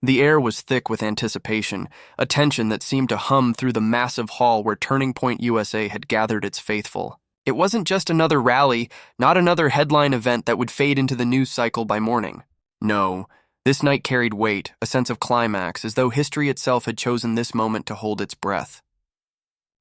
The air was thick with anticipation, a tension that seemed to hum through the massive hall where Turning Point USA had gathered its faithful. It wasn't just another rally, not another headline event that would fade into the news cycle by morning. No, this night carried weight, a sense of climax, as though history itself had chosen this moment to hold its breath.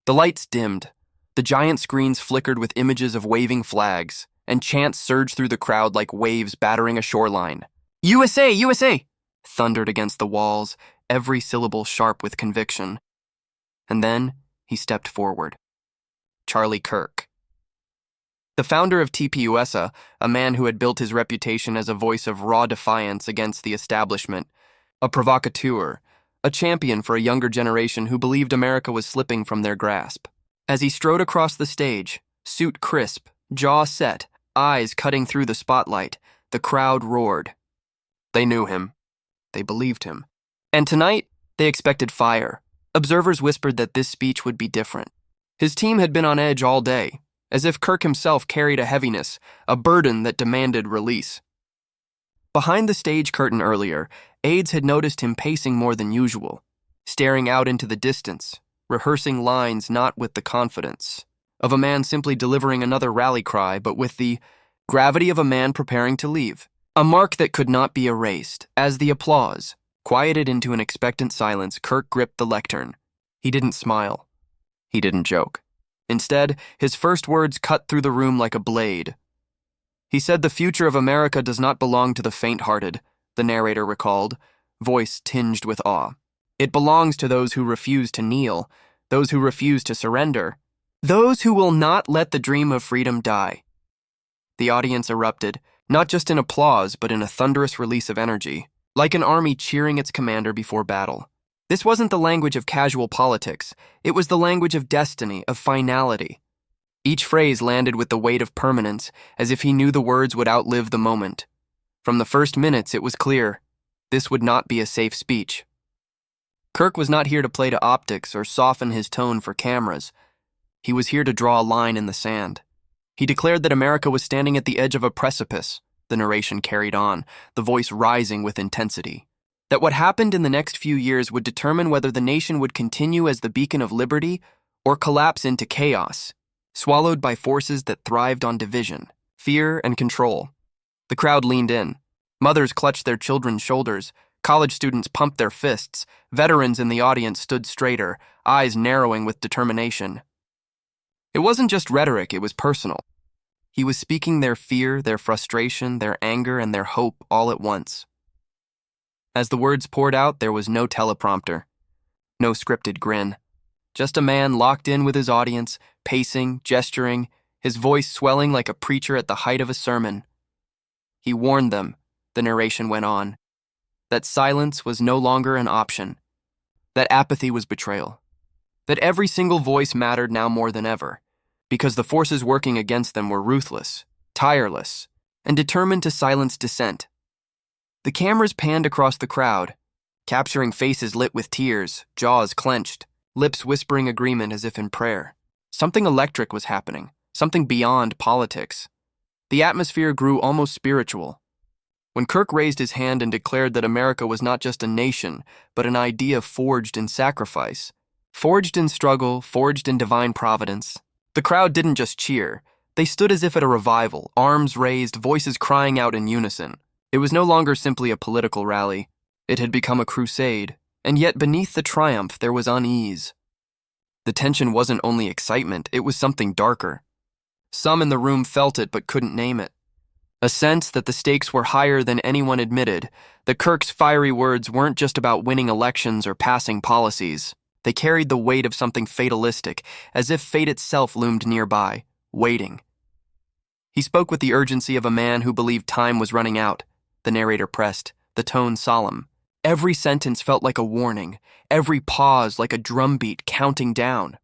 The lights dimmed. The giant screens flickered with images of waving flags, and chants surged through the crowd like waves battering a shoreline. "USA! USA!" thundered against the walls, every syllable sharp with conviction. And then he stepped forward. Charlie Kirk. The founder of TPUSA, a man who had built his reputation as a voice of raw defiance against the establishment, a provocateur, a champion for a younger generation who believed America was slipping from their grasp. As he strode across the stage, suit crisp, jaw set, eyes cutting through the spotlight, the crowd roared. They knew him. They believed him. And tonight, they expected fire. Observers whispered that this speech would be different. His team had been on edge all day, as if Kirk himself carried a heaviness, a burden that demanded release. Behind the stage curtain earlier, aides had noticed him pacing more than usual, staring out into the distance, rehearsing lines not with the confidence of a man simply delivering another rally cry, but with the gravity of a man preparing to leave. A mark that could not be erased. As the applause quieted into an expectant silence, Kirk gripped the lectern. He didn't smile. He didn't joke. Instead, his first words cut through the room like a blade. He said the future of America does not belong to the faint-hearted, the narrator recalled, voice tinged with awe. It belongs to those who refuse to kneel, those who refuse to surrender, those who will not let the dream of freedom die. The audience erupted, not just in applause, but in a thunderous release of energy, like an army cheering its commander before battle. This wasn't the language of casual politics. It was the language of destiny, of finality. Each phrase landed with the weight of permanence, as if he knew the words would outlive the moment. From the first minutes, it was clear. This would not be a safe speech. Kirk was not here to play to optics or soften his tone for cameras. He was here to draw a line in the sand. He declared that America was standing at the edge of a precipice, the narration carried on, the voice rising with intensity. That what happened in the next few years would determine whether the nation would continue as the beacon of liberty or collapse into chaos, swallowed by forces that thrived on division, fear, and control. The crowd leaned in. Mothers clutched their children's shoulders. College students pumped their fists. Veterans in the audience stood straighter, eyes narrowing with determination. It wasn't just rhetoric, it was personal. He was speaking their fear, their frustration, their anger, and their hope all at once. As the words poured out, there was no teleprompter, no scripted grin. Just a man locked in with his audience, pacing, gesturing, his voice swelling like a preacher at the height of a sermon. He warned them, the narration went on, that silence was no longer an option, that apathy was betrayal, that every single voice mattered now more than ever, because the forces working against them were ruthless, tireless, and determined to silence dissent. The cameras panned across the crowd, capturing faces lit with tears, jaws clenched, lips whispering agreement as if in prayer. Something electric was happening, something beyond politics. The atmosphere grew almost spiritual. When Kirk raised his hand and declared that America was not just a nation, but an idea forged in sacrifice, forged in struggle, forged in divine providence, the crowd didn't just cheer. They stood as if at a revival, arms raised, voices crying out in unison. It was no longer simply a political rally. It had become a crusade, and yet beneath the triumph there was unease. The tension wasn't only excitement, it was something darker. Some in the room felt it but couldn't name it. A sense that the stakes were higher than anyone admitted, that Kirk's fiery words weren't just about winning elections or passing policies. They carried the weight of something fatalistic, as if fate itself loomed nearby, waiting. He spoke with the urgency of a man who believed time was running out. The narrator pressed, the tone solemn. Every sentence felt like a warning, every pause like a drumbeat counting down.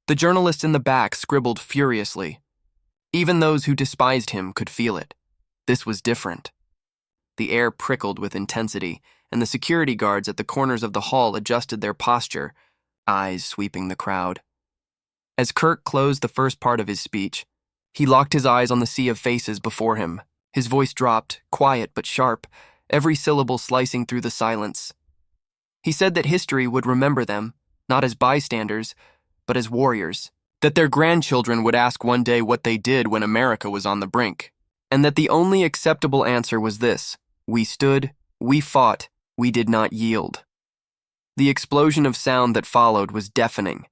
The journalists in the back scribbled furiously. Even those who despised him could feel it. This was different. The air prickled with intensity, and the security guards at the corners of the hall adjusted their posture, eyes sweeping the crowd. As Kirk closed the first part of his speech, he locked his eyes on the sea of faces before him. His voice dropped, quiet but sharp, every syllable slicing through the silence. He said that history would remember them, not as bystanders, but as warriors. That their grandchildren would ask one day what they did when America was on the brink. And that the only acceptable answer was this: we stood, we fought, we did not yield. The explosion of sound that followed was deafening.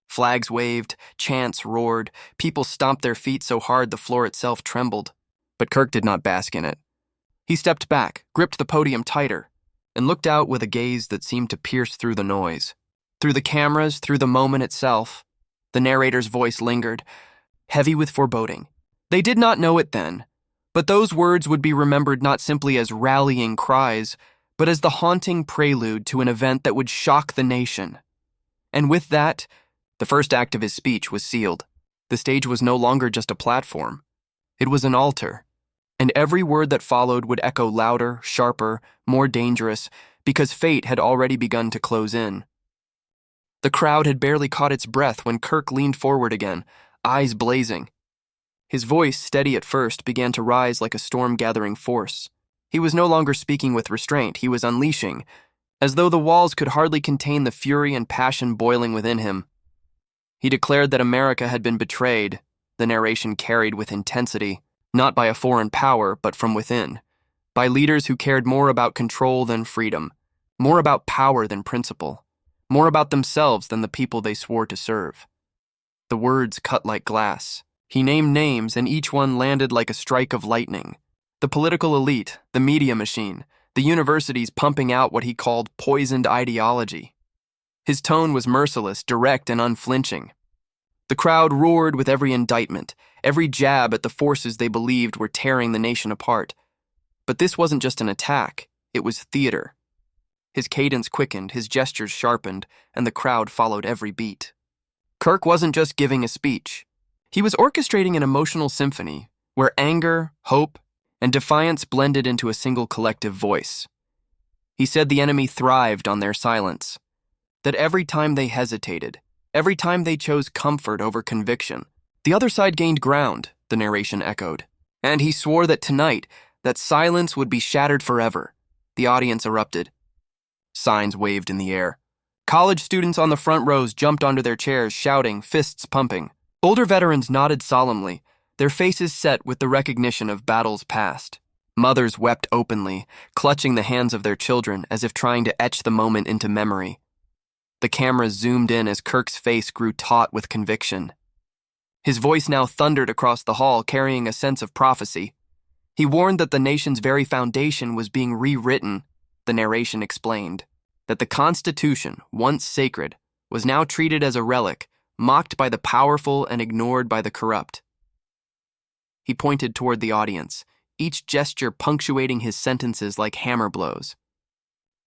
Flags waved, chants roared, people stomped their feet so hard the floor itself trembled. But Kirk did not bask in it. He stepped back, gripped the podium tighter, and looked out with a gaze that seemed to pierce through the noise. Through the cameras, through the moment itself, the narrator's voice lingered, heavy with foreboding. They did not know it then, but those words would be remembered not simply as rallying cries, but as the haunting prelude to an event that would shock the nation. And with that, the first act of his speech was sealed. The stage was no longer just a platform. It was an altar, and every word that followed would echo louder, sharper, more dangerous, because fate had already begun to close in. The crowd had barely caught its breath when Kirk leaned forward again, eyes blazing. His voice, steady at first, began to rise like a storm-gathering force. He was no longer speaking with restraint, he was unleashing, as though the walls could hardly contain the fury and passion boiling within him. He declared that America had been betrayed, the narration carried with intensity, not by a foreign power, but from within, by leaders who cared more about control than freedom, more about power than principle, more about themselves than the people they swore to serve. The words cut like glass. He named names, and each one landed like a strike of lightning. The political elite, the media machine, the universities pumping out what he called poisoned ideology. His tone was merciless, direct, and unflinching. The crowd roared with every indictment, every jab at the forces they believed were tearing the nation apart. But this wasn't just an attack, it was theater. His cadence quickened, his gestures sharpened, and the crowd followed every beat. Kirk wasn't just giving a speech. He was orchestrating an emotional symphony where anger, hope, and defiance blended into a single collective voice. He said the enemy thrived on their silence, that every time they hesitated, every time they chose comfort over conviction, the other side gained ground, the narration echoed. And he swore that tonight, that silence would be shattered forever. The audience erupted. Signs waved in the air. College students on the front rows jumped onto their chairs, shouting, fists pumping. Older veterans nodded solemnly, their faces set with the recognition of battles past. Mothers wept openly, clutching the hands of their children as if trying to etch the moment into memory. The cameras zoomed in as Kirk's face grew taut with conviction. His voice now thundered across the hall, carrying a sense of prophecy. He warned that the nation's very foundation was being rewritten, the narration explained, that the Constitution, once sacred, was now treated as a relic, mocked by the powerful and ignored by the corrupt. He pointed toward the audience, each gesture punctuating his sentences like hammer blows.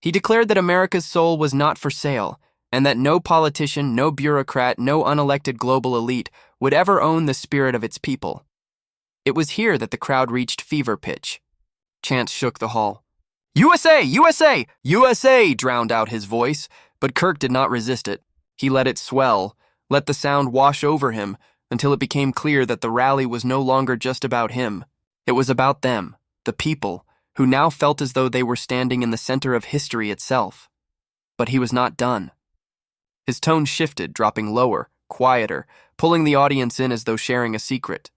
He declared that America's soul was not for sale, and that no politician, no bureaucrat, no unelected global elite would ever own the spirit of its people. It was here that the crowd reached fever pitch. Chants shook the hall. USA! USA! USA! Drowned out his voice, but Kirk did not resist it. He let it swell, let the sound wash over him, until it became clear that the rally was no longer just about him. It was about them, the people, who now felt as though they were standing in the center of history itself. But he was not done. His tone shifted, dropping lower, quieter, pulling the audience in as though sharing a secret.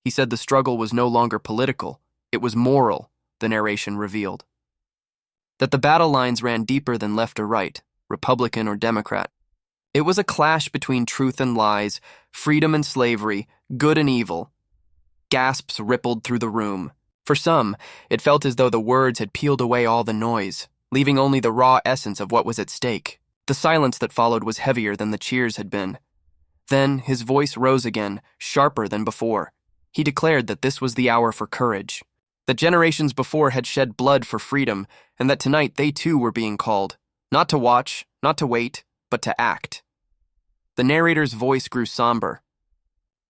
He said the struggle was no longer political, it was moral, the narration revealed. That the battle lines ran deeper than left or right, Republican or Democrat. It was a clash between truth and lies, freedom and slavery, good and evil. Gasps rippled through the room. For some, it felt as though the words had peeled away all the noise, leaving only the raw essence of what was at stake. The silence that followed was heavier than the cheers had been. Then his voice rose again, sharper than before. He declared that this was the hour for courage, that generations before had shed blood for freedom, and that tonight they too were being called, not to watch, not to wait, but to act. The narrator's voice grew somber.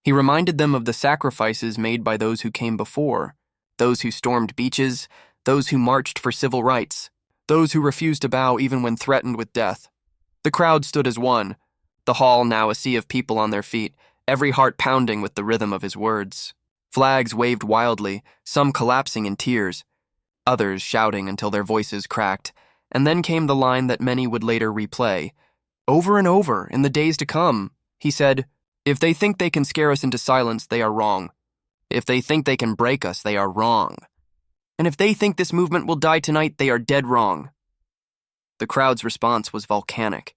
He reminded them of the sacrifices made by those who came before, those who stormed beaches, those who marched for civil rights, those who refused to bow even when threatened with death. The crowd stood as one, the hall now a sea of people on their feet, every heart pounding with the rhythm of his words. Flags waved wildly, some collapsing in tears. others shouting until their voices cracked, and then came the line that many would later replay. Over and over, in the days to come, he said, "If they think they can scare us into silence, they are wrong. If they think they can break us, they are wrong. And if they think this movement will die tonight, they are dead wrong." The crowd's response was volcanic.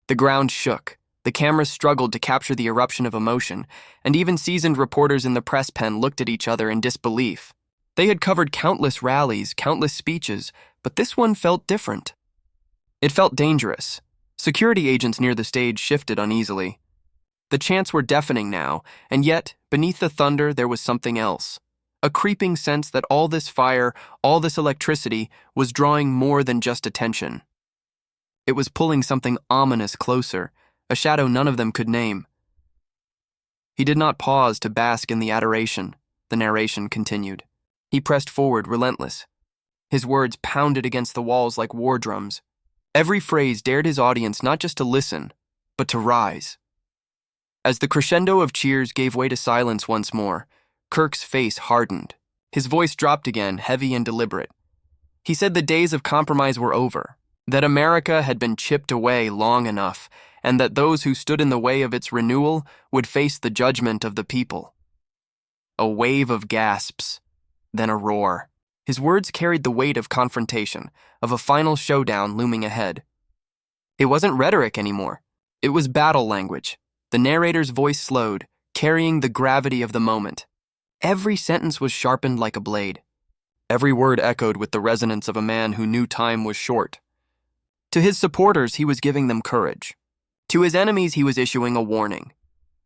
The ground shook, the cameras struggled to capture the eruption of emotion, and even seasoned reporters in the press pen looked at each other in disbelief. They had covered countless rallies, countless speeches, but this one felt different. It felt dangerous. Security agents near the stage shifted uneasily. The chants were deafening now, and yet, beneath the thunder, there was something else. A creeping sense that all this fire, all this electricity, was drawing more than just attention. It was pulling something ominous closer, a shadow none of them could name. He did not pause to bask in the adoration. The narration continued. He pressed forward, relentless. His words pounded against the walls like war drums. Every phrase dared his audience not just to listen, but to rise. As the crescendo of cheers gave way to silence once more, Kirk's face hardened. His voice dropped again, heavy and deliberate. He said the days of compromise were over, that America had been chipped away long enough, and that those who stood in the way of its renewal would face the judgment of the people. A wave of gasps, then a roar. His words carried the weight of confrontation, of a final showdown looming ahead. It wasn't rhetoric anymore. It was battle language. The narrator's voice slowed, carrying the gravity of the moment. Every sentence was sharpened like a blade. Every word echoed with the resonance of a man who knew time was short. To his supporters, he was giving them courage. To his enemies, he was issuing a warning.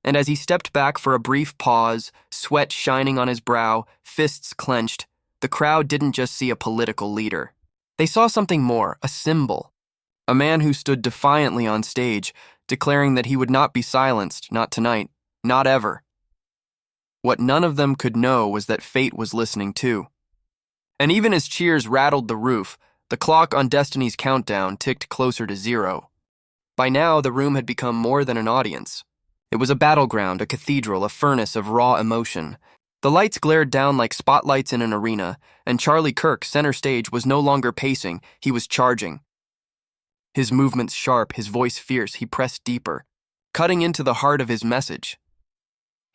And as he stepped back for a brief pause, sweat shining on his brow, fists clenched, the crowd didn't just see a political leader. They saw something more, a symbol. A man who stood defiantly on stage, declaring that he would not be silenced, not tonight, not ever. What none of them could know was that fate was listening too. And even as cheers rattled the roof, the clock on Destiny's countdown ticked closer to 0. By now, the room had become more than an audience. It was a battleground, a cathedral, a furnace of raw emotion. The lights glared down like spotlights in an arena, and Charlie Kirk, center stage, was no longer pacing, he was charging. His movements sharp, his voice fierce, he pressed deeper, cutting into the heart of his message.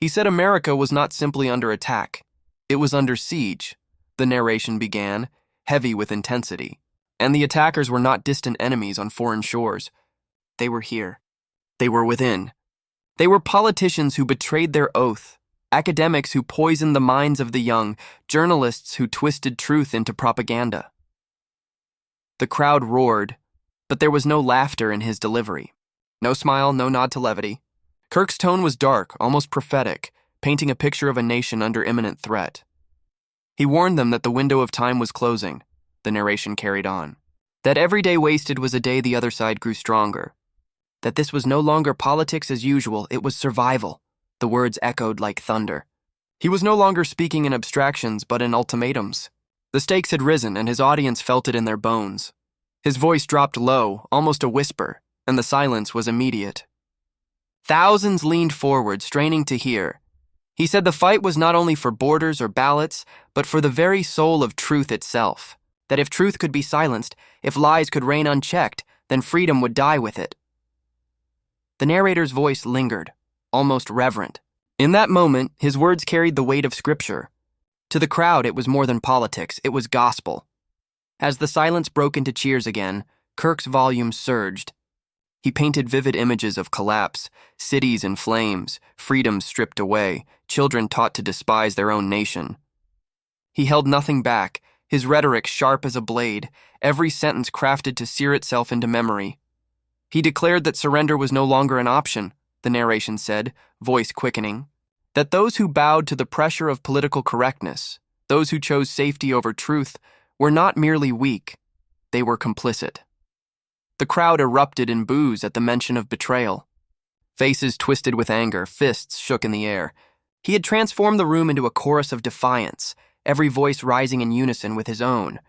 He said America was not simply under attack. It was under siege. The narration began, heavy with intensity. And the attackers were not distant enemies on foreign shores. They were here. They were within. They were politicians who betrayed their oath, academics who poisoned the minds of the young, journalists who twisted truth into propaganda. The crowd roared, but there was no laughter in his delivery. No smile, no nod to levity. Kirk's tone was dark, almost prophetic, painting a picture of a nation under imminent threat. He warned them that the window of time was closing. The narration carried on. That every day wasted was a day the other side grew stronger. That this was no longer politics as usual, it was survival. The words echoed like thunder. He was no longer speaking in abstractions, but in ultimatums. The stakes had risen, and his audience felt it in their bones. His voice dropped low, almost a whisper, and the silence was immediate. Thousands leaned forward, straining to hear. He said the fight was not only for borders or ballots, but for the very soul of truth itself. That if truth could be silenced, if lies could reign unchecked, then freedom would die with it. The narrator's voice lingered, almost reverent. In that moment, his words carried the weight of scripture. To the crowd, it was more than politics, it was gospel. As the silence broke into cheers again, Kirk's volume surged. He painted vivid images of collapse, cities in flames, freedom stripped away, children taught to despise their own nation. He held nothing back, his rhetoric sharp as a blade, every sentence crafted to sear itself into memory. He declared that surrender was no longer an option, the narration said, voice quickening. That those who bowed to the pressure of political correctness, those who chose safety over truth, were not merely weak, they were complicit. The crowd erupted in boos at the mention of betrayal. Faces twisted with anger, fists shook in the air. He had transformed the room into a chorus of defiance, every voice rising in unison with his own.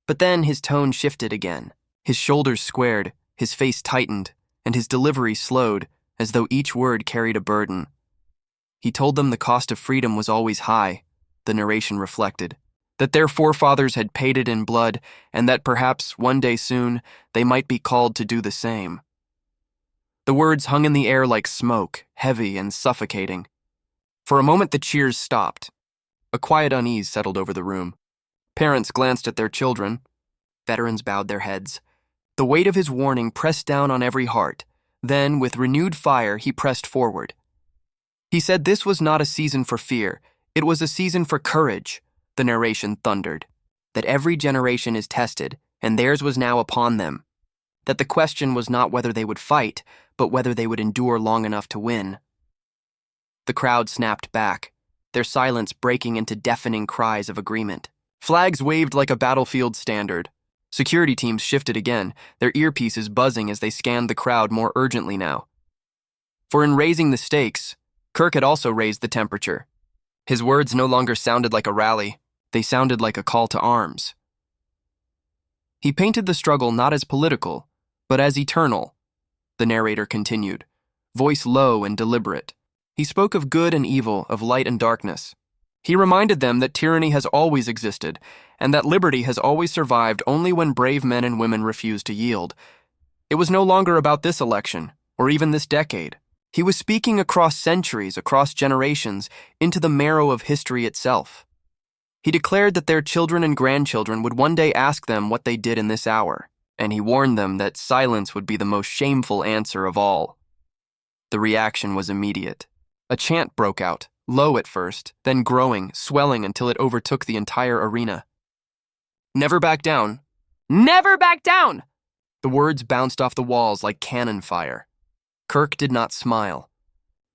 But then his tone shifted again. His shoulders squared, his face tightened, and his delivery slowed, as though each word carried a burden. He told them the cost of freedom was always high, the narration reflected. that their forefathers had paid it in blood, and that perhaps one day soon they might be called to do the same. The words hung in the air like smoke, heavy and suffocating. For a moment the cheers stopped. A quiet unease settled over the room. Parents glanced at their children. Veterans bowed their heads. The weight of his warning pressed down on every heart. Then, with renewed fire, he pressed forward. He said this was not a season for fear. It was a season for courage, the narration thundered. That every generation is tested, and theirs was now upon them. That the question was not whether they would fight, but whether they would endure long enough to win. The crowd snapped back, their silence breaking into deafening cries of agreement. Flags waved like a battlefield standard. Security teams shifted again, their earpieces buzzing as they scanned the crowd more urgently now. For in raising the stakes, Kirk had also raised the temperature. His words no longer sounded like a rally, they sounded like a call to arms. He painted the struggle not as political, but as eternal, the narrator continued, voice low and deliberate. He spoke of good and evil, of light and darkness. He reminded them that tyranny has always existed, and that liberty has always survived only when brave men and women refuse to yield. It was no longer about this election, or even this decade. He was speaking across centuries, across generations, into the marrow of history itself. He declared that their children and grandchildren would one day ask them what they did in this hour, and he warned them that silence would be the most shameful answer of all. The reaction was immediate. A chant broke out, low at first, then growing, swelling until it overtook the entire arena. Never back down. Never back down! The words bounced off the walls like cannon fire. Kirk did not smile.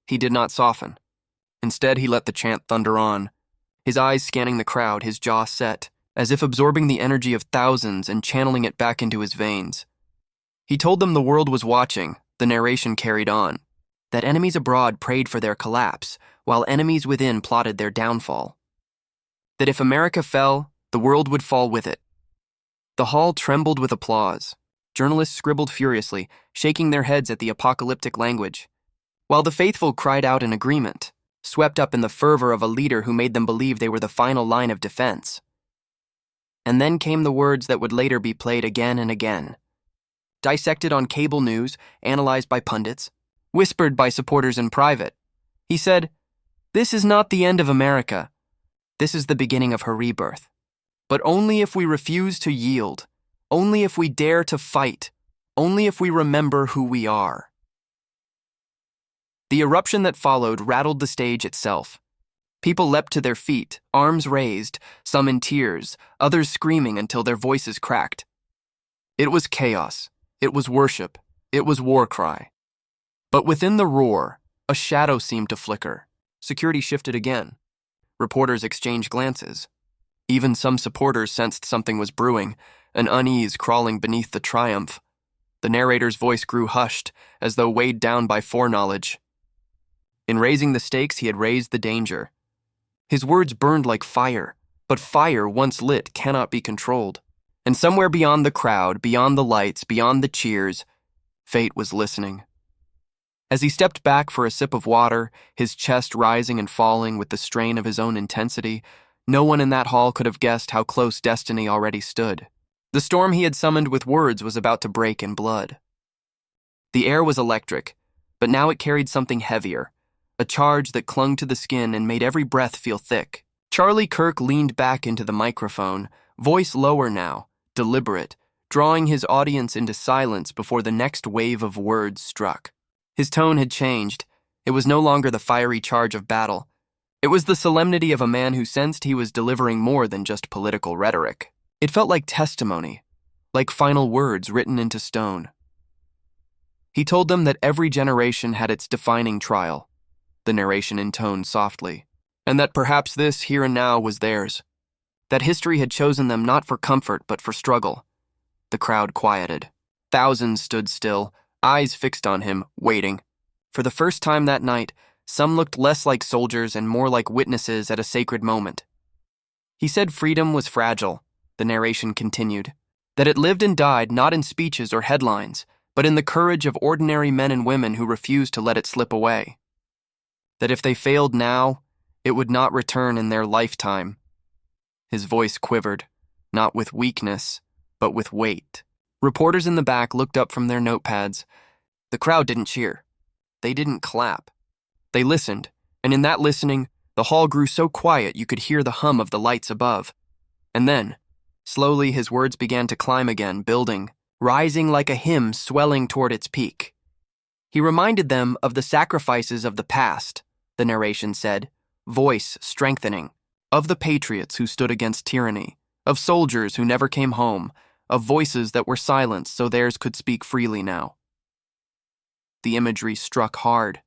He did not soften. Instead, he let the chant thunder on, his eyes scanning the crowd, his jaw set, as if absorbing the energy of thousands and channeling it back into his veins. He told them the world was watching, the narration carried on, that enemies abroad prayed for their collapse, while enemies within plotted their downfall. That if America fell, the world would fall with it. The hall trembled with applause. Journalists scribbled furiously, shaking their heads at the apocalyptic language, while the faithful cried out in agreement, swept up in the fervor of a leader who made them believe they were the final line of defense. And then came the words that would later be played again and again. Dissected on cable news, analyzed by pundits, whispered by supporters in private. He said, "This is not the end of America. This is the beginning of her rebirth. But only if we refuse to yield, only if we dare to fight, only if we remember who we are." The eruption that followed rattled the stage itself. People leapt to their feet, arms raised, some in tears, others screaming until their voices cracked. It was chaos. It was worship. It was war cry. But within the roar, a shadow seemed to flicker. Security shifted again. Reporters exchanged glances. Even some supporters sensed something was brewing, an unease crawling beneath the triumph. The narrator's voice grew hushed, as though weighed down by foreknowledge. In raising the stakes, he had raised the danger. His words burned like fire, but fire, once lit, cannot be controlled. And somewhere beyond the crowd, beyond the lights, beyond the cheers, fate was listening. As he stepped back for a sip of water, his chest rising and falling with the strain of his own intensity, no one in that hall could have guessed how close destiny already stood. The storm he had summoned with words was about to break in blood. The air was electric, but now it carried something heavier, a charge that clung to the skin and made every breath feel thick. Charlie Kirk leaned back into the microphone, voice lower now, deliberate, drawing his audience into silence before the next wave of words struck. His tone had changed. It was no longer the fiery charge of battle. It was the solemnity of a man who sensed he was delivering more than just political rhetoric. It felt like testimony, like final words written into stone. He told them that every generation had its defining trial, the narration intoned softly, and that perhaps this here and now was theirs. That history had chosen them not for comfort but for struggle. The crowd quieted. Thousands stood still, eyes fixed on him, waiting. For the first time that night, some looked less like soldiers and more like witnesses at a sacred moment. He said freedom was fragile, the narration continued, that it lived and died not in speeches or headlines, but in the courage of ordinary men and women who refused to let it slip away. That if they failed now, it would not return in their lifetime. His voice quivered, not with weakness, but with weight. Reporters in the back looked up from their notepads. The crowd didn't cheer. They didn't clap. They listened, and in that listening, the hall grew so quiet you could hear the hum of the lights above. And then, slowly his words began to climb again, building, rising like a hymn swelling toward its peak. He reminded them of the sacrifices of the past, the narration said, voice strengthening, of the patriots who stood against tyranny, of soldiers who never came home, of voices that were silenced so theirs could speak freely now. The imagery struck hard.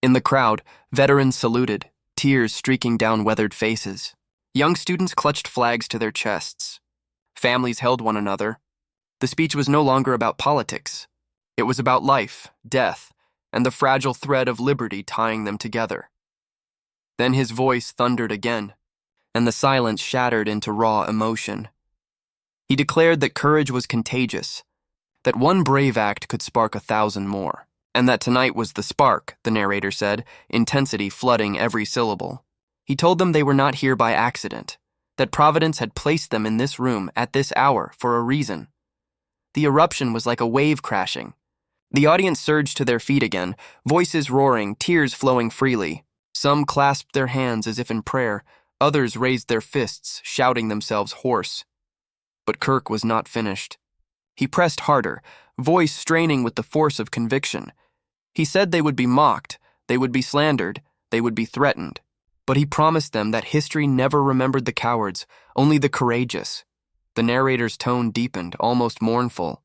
In the crowd, veterans saluted, tears streaking down weathered faces. Young students clutched flags to their chests. Families held one another. The speech was no longer about politics. It was about life, death, and the fragile thread of liberty tying them together. Then his voice thundered again, and the silence shattered into raw emotion. He declared that courage was contagious, that one brave act could spark 1,000 more, and that tonight was the spark, the narrator said, intensity flooding every syllable. He told them they were not here by accident, that Providence had placed them in this room at this hour for a reason. The eruption was like a wave crashing. The audience surged to their feet again, voices roaring, tears flowing freely. Some clasped their hands as if in prayer, others raised their fists, shouting themselves hoarse. But Kirk was not finished. He pressed harder, voice straining with the force of conviction. He said they would be mocked, they would be slandered, they would be threatened. But he promised them that history never remembered the cowards, only the courageous. The narrator's tone deepened, almost mournful.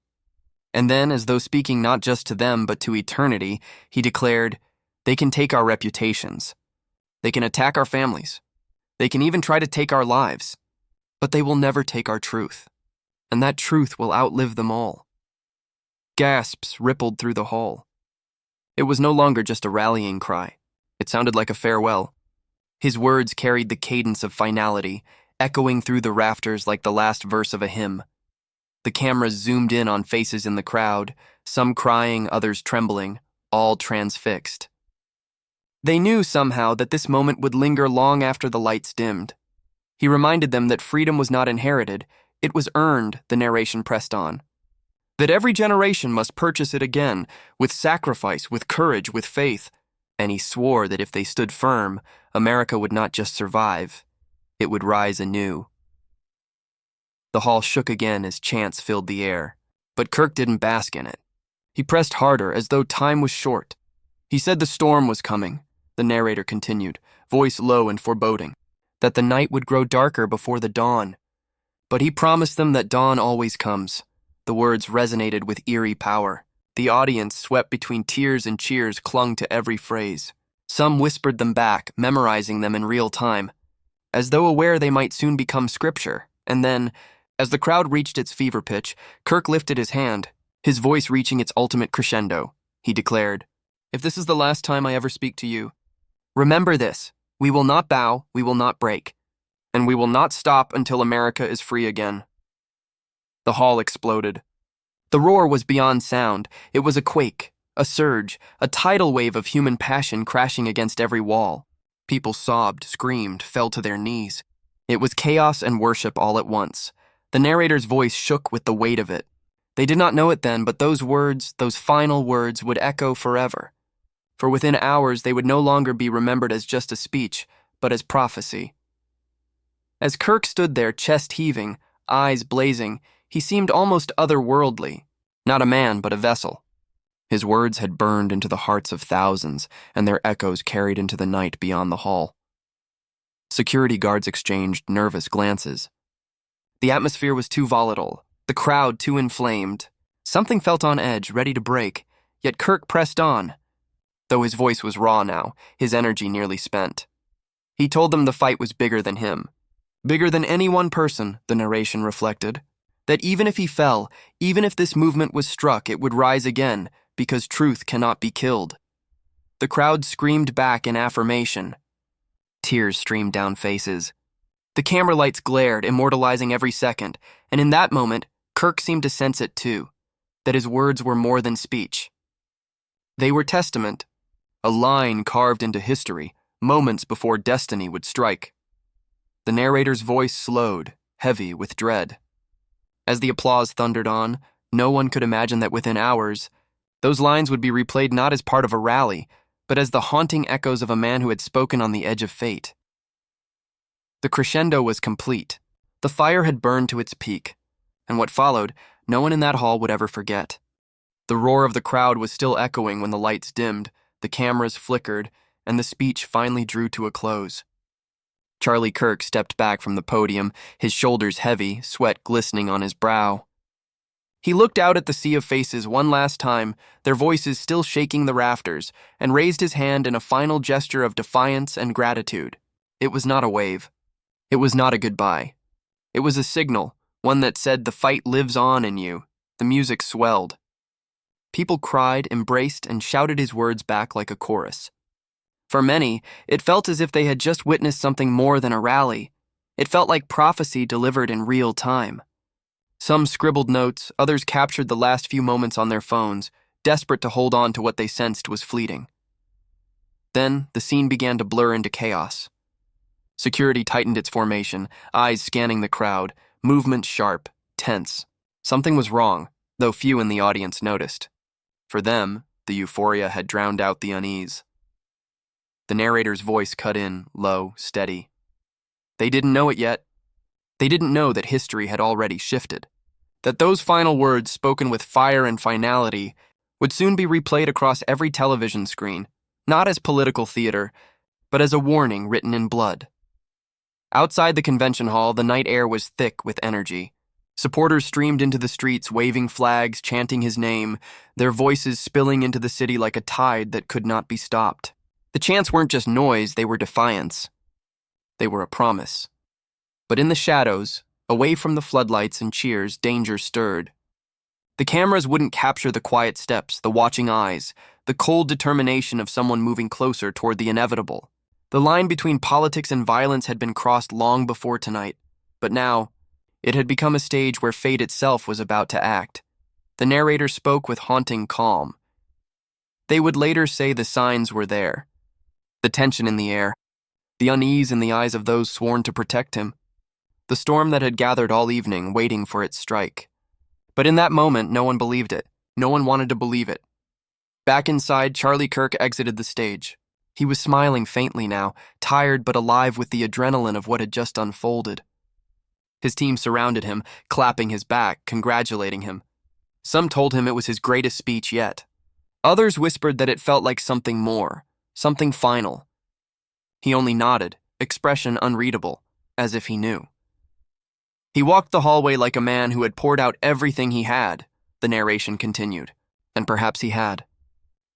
And then, as though speaking not just to them but to eternity, he declared, "They can take our reputations. They can attack our families. They can even try to take our lives. But they will never take our truth. And that truth will outlive them all." Gasps rippled through the hall. It was no longer just a rallying cry. It sounded like a farewell. His words carried the cadence of finality, echoing through the rafters like the last verse of a hymn. The cameras zoomed in on faces in the crowd, some crying, others trembling, all transfixed. They knew somehow that this moment would linger long after the lights dimmed. He reminded them that freedom was not inherited, it was earned, the narration pressed on. That every generation must purchase it again, with sacrifice, with courage, with faith. And he swore that if they stood firm, America would not just survive, it would rise anew. The hall shook again as chants filled the air, but Kirk didn't bask in it. He pressed harder, as though time was short. He said the storm was coming, the narrator continued, voice low and foreboding, that the night would grow darker before the dawn. But he promised them that dawn always comes. The words resonated with eerie power. The audience, swept between tears and cheers, clung to every phrase. Some whispered them back, memorizing them in real time, as though aware they might soon become scripture. And then, as the crowd reached its fever pitch, Kirk lifted his hand, his voice reaching its ultimate crescendo. He declared, "If this is the last time I ever speak to you, remember this, we will not bow, we will not break, and we will not stop until America is free again." The hall exploded. The roar was beyond sound. It was a quake, a surge, a tidal wave of human passion crashing against every wall. People sobbed, screamed, fell to their knees. It was chaos and worship all at once. The narrator's voice shook with the weight of it. They did not know it then, but those words, those final words, would echo forever. For within hours they would no longer be remembered as just a speech, but as prophecy. As Kirk stood there, chest heaving, eyes blazing, he seemed almost otherworldly, not a man but a vessel. His words had burned into the hearts of thousands, and their echoes carried into the night beyond the hall. Security guards exchanged nervous glances. The atmosphere was too volatile, the crowd too inflamed. Something felt on edge, ready to break, yet Kirk pressed on. Though his voice was raw now, his energy nearly spent. He told them the fight was bigger than him. Bigger than any one person, the narration reflected. That even if he fell, even if this movement was struck, it would rise again, because truth cannot be killed. The crowd screamed back in affirmation. Tears streamed down faces. The camera lights glared, immortalizing every second, and in that moment, Kirk seemed to sense it too, that his words were more than speech. They were testament, a line carved into history, moments before destiny would strike. The narrator's voice slowed, heavy with dread. As the applause thundered on, no one could imagine that within hours, those lines would be replayed not as part of a rally, but as the haunting echoes of a man who had spoken on the edge of fate. The crescendo was complete. The fire had burned to its peak, and what followed, no one in that hall would ever forget. The roar of the crowd was still echoing when the lights dimmed, the cameras flickered, and the speech finally drew to a close. Charlie Kirk stepped back from the podium, his shoulders heavy, sweat glistening on his brow. He looked out at the sea of faces one last time, their voices still shaking the rafters, and raised his hand in a final gesture of defiance and gratitude. It was not a wave. It was not a goodbye. It was a signal, one that said the fight lives on in you. The music swelled. People cried, embraced, and shouted his words back like a chorus. For many, it felt as if they had just witnessed something more than a rally. It felt like prophecy delivered in real time. Some scribbled notes, others captured the last few moments on their phones, desperate to hold on to what they sensed was fleeting. Then, the scene began to blur into chaos. Security tightened its formation, eyes scanning the crowd, movements sharp, tense. Something was wrong, though few in the audience noticed. For them, the euphoria had drowned out the unease. The narrator's voice cut in, low, steady. They didn't know it yet. They didn't know that history had already shifted. That those final words, spoken with fire and finality, would soon be replayed across every television screen, not as political theater, but as a warning written in blood. Outside the convention hall, the night air was thick with energy. Supporters streamed into the streets, waving flags, chanting his name, their voices spilling into the city like a tide that could not be stopped. The chants weren't just noise, they were defiance. They were a promise. But in the shadows, away from the floodlights and cheers, danger stirred. The cameras wouldn't capture the quiet steps, the watching eyes, the cold determination of someone moving closer toward the inevitable. The line between politics and violence had been crossed long before tonight, but now, it had become a stage where fate itself was about to act. The narrator spoke with haunting calm. They would later say the signs were there. The tension in the air, the unease in the eyes of those sworn to protect him, the storm that had gathered all evening waiting for its strike. But in that moment, no one believed it. No one wanted to believe it. Back inside, Charlie Kirk exited the stage. He was smiling faintly now, tired but alive with the adrenaline of what had just unfolded. His team surrounded him, clapping his back, congratulating him. Some told him it was his greatest speech yet. Others whispered that it felt like something more, something final. He only nodded, expression unreadable, as if he knew. He walked the hallway like a man who had poured out everything he had, the narration continued. And perhaps he had.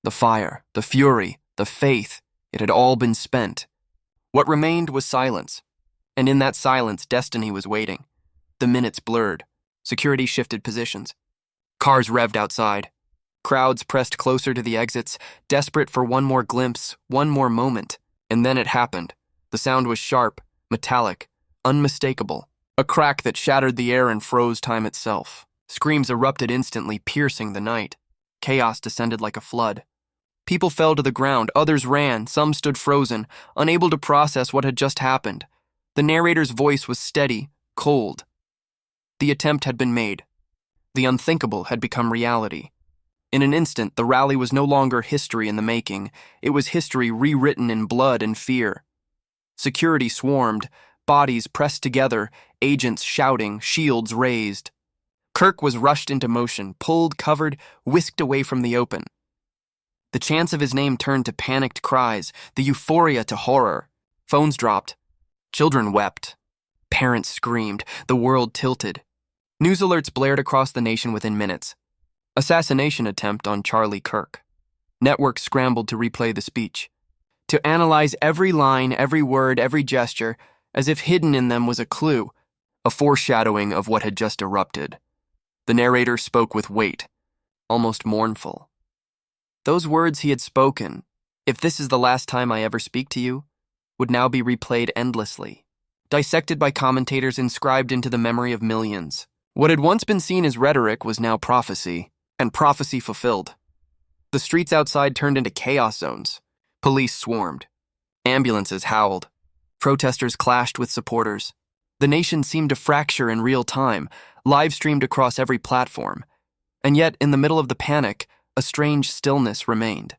The fire, the fury, the faith, it had all been spent. What remained was silence. And in that silence, destiny was waiting. The minutes blurred. Security shifted positions. Cars revved outside. Crowds pressed closer to the exits, desperate for one more glimpse, one more moment. And then it happened. The sound was sharp, metallic, unmistakable. A crack that shattered the air and froze time itself. Screams erupted instantly, piercing the night. Chaos descended like a flood. People fell to the ground, others ran, some stood frozen, unable to process what had just happened. The narrator's voice was steady, cold. The attempt had been made. The unthinkable had become reality. In an instant, the rally was no longer history in the making. It was history rewritten in blood and fear. Security swarmed, bodies pressed together, agents shouting, shields raised. Kirk was rushed into motion, pulled, covered, whisked away from the open. The chants of his name turned to panicked cries, the euphoria to horror. Phones dropped. Children wept. Parents screamed. The world tilted. News alerts blared across the nation within minutes. Assassination attempt on Charlie Kirk. Networks scrambled to replay the speech, to analyze every line, every word, every gesture, as if hidden in them was a clue, a foreshadowing of what had just erupted. The narrator spoke with weight, almost mournful. Those words he had spoken, "If this is the last time I ever speak to you," would now be replayed endlessly, dissected by commentators, inscribed into the memory of millions. What had once been seen as rhetoric was now prophecy, and prophecy fulfilled. The streets outside turned into chaos zones. Police swarmed. Ambulances howled. Protesters clashed with supporters. The nation seemed to fracture in real time, live-streamed across every platform. And yet, in the middle of the panic, a strange stillness remained.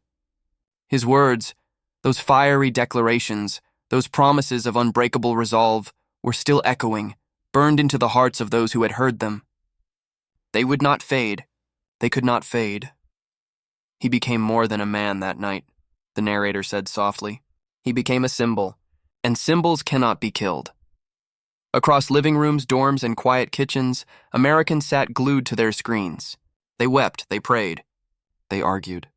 His words, those fiery declarations, those promises of unbreakable resolve, were still echoing, burned into the hearts of those who had heard them. They would not fade. They could not fade. He became more than a man that night, the narrator said softly. He became a symbol, and symbols cannot be killed. Across living rooms, dorms, and quiet kitchens, Americans sat glued to their screens. They wept, they prayed, they argued.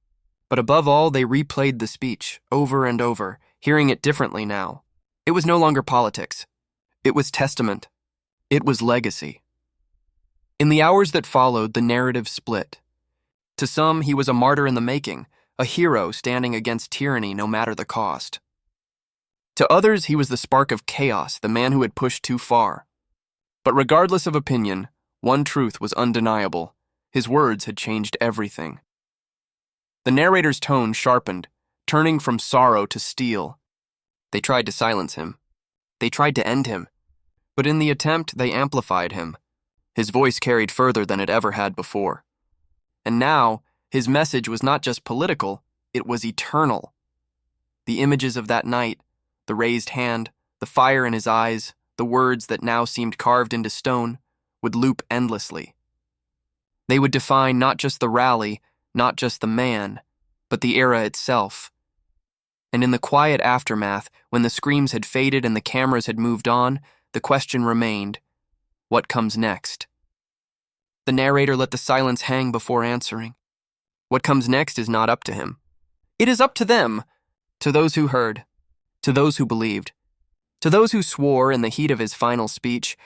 But above all, they replayed the speech, over and over, hearing it differently now. It was no longer politics. It was testament. It was legacy. In the hours that followed, the narrative split. To some, he was a martyr in the making, a hero standing against tyranny no matter the cost. To others, he was the spark of chaos, the man who had pushed too far. But regardless of opinion, one truth was undeniable. His words had changed everything. The narrator's tone sharpened, turning from sorrow to steel. They tried to silence him. They tried to end him. But in the attempt, they amplified him. His voice carried further than it ever had before. And now, his message was not just political, it was eternal. The images of that night, the raised hand, the fire in his eyes, the words that now seemed carved into stone, would loop endlessly. They would define not just the rally, not just the man, but the era itself. And in the quiet aftermath, when the screams had faded and the cameras had moved on, the question remained, what comes next? The narrator let the silence hang before answering. What comes next is not up to him. It is up to them, to those who heard, to those who believed, to those who swore in the heat of his final speech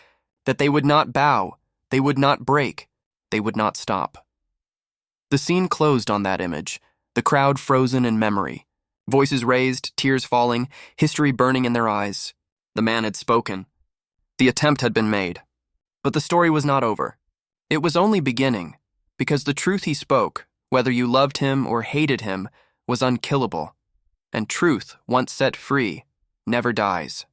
that they would not bow, they would not break, they would not stop. The scene closed on that image, the crowd frozen in memory, voices raised, tears falling, history burning in their eyes. The man had spoken. The attempt had been made. But the story was not over. It was only beginning, because the truth he spoke, whether you loved him or hated him, was unkillable. And truth, once set free, never dies.